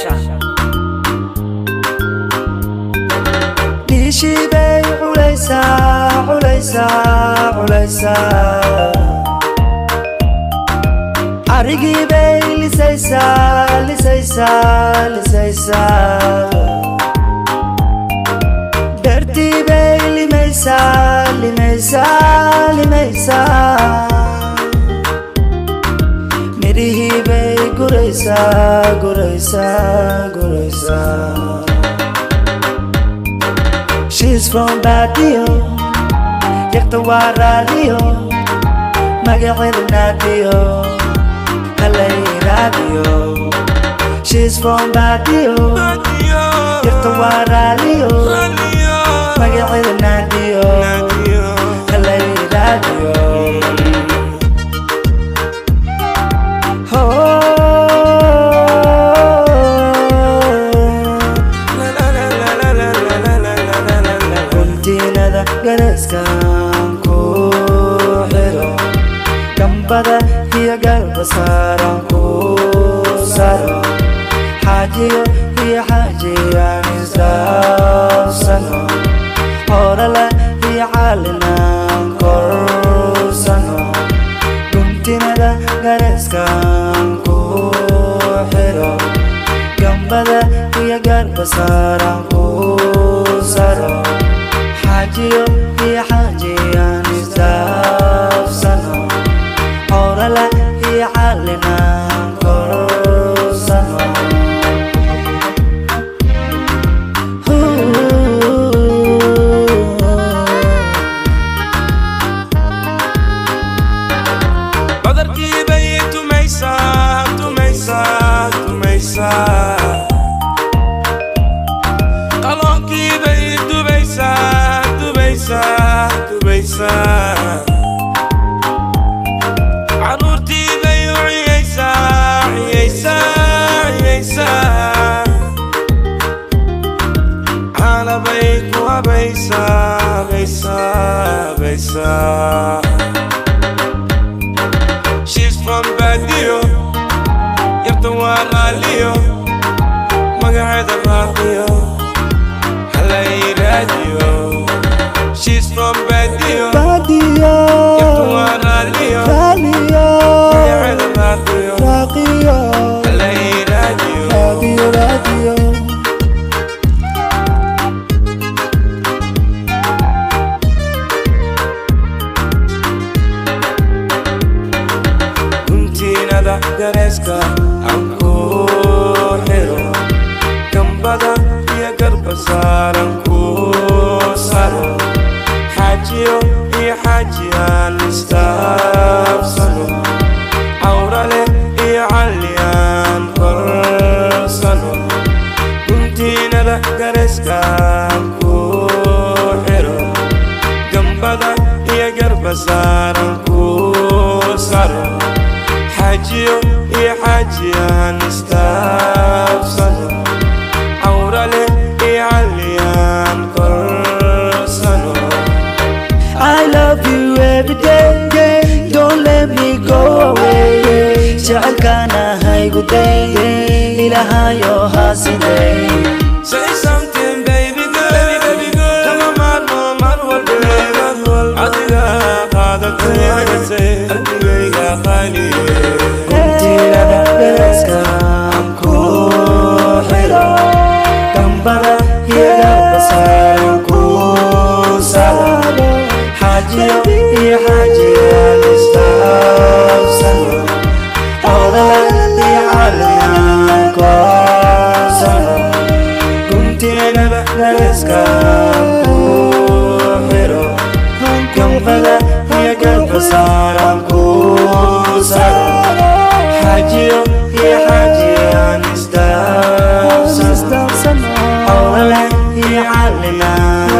production. Dishi bay ulaysa ulaysa ulaysa Arigi bay lisaysa lisaysa lisaysa Derti bay limaysa limaysa limaysa Mirihi bay guraysa guraysa guraysa She's from Badio, Yaktawa Radio, Magawin Radio, Halay Radio. She's from Badio, Yaktawa Radio, Magawin Radio, Halay Radio. Gareskan ku hero Gambada hiya garbasaran ku saro Hajiyo hiya hajiyan isdafsano Horala hiya halinan korsano Guntinada gareskan ku hero Gambada hiya garbasaran ku saro Hajiyo hiya hajiyan isdafsano Horala hiya halinan korsano Badarkii bay tumaysaa tumaysaa tumaysaa Qaloonkii bay dubaysaa Caruurtii bay u ciyaysaa ciyaysaa ciyaysaa Caana bay ku habaysaa habaysaa habaysaa She's from Badio, yarta waa qaaliyo magaceeda raaqiyo Halay Radio. She's from Badio, Yaktawa Radio, Raqiyo, Halay Radio. Radio. Guntinada gareska anku hero Gambada hiya garbasaran ku saro Hajiyo hiya hajiyan isdafsano Awrale hiya haliyan korsano Guntinada gareskan ku hero Gambada hiya garbasaran ku saro Hajiyo hiya hajiyan isdafsano Awrale hiya haliyan korsano I love you every day, don't let me go away. Jacalkana haygu day, ilahayo hasiday. Say something baby girl, kama marmo marwal beerad adiga qaadatay agasay qalbigayga qaaliye Guntinada gareskan ku helo Gambada hiya garbasaran ku saro Hajiyo hiya hajiyan isdafsano Horala hiya haliyan korsano Guntinada gareskan ku helo Gambada hiya garbasaran ku saro Hajiyo hiya hajiyan isdafsano Horala hiya halinan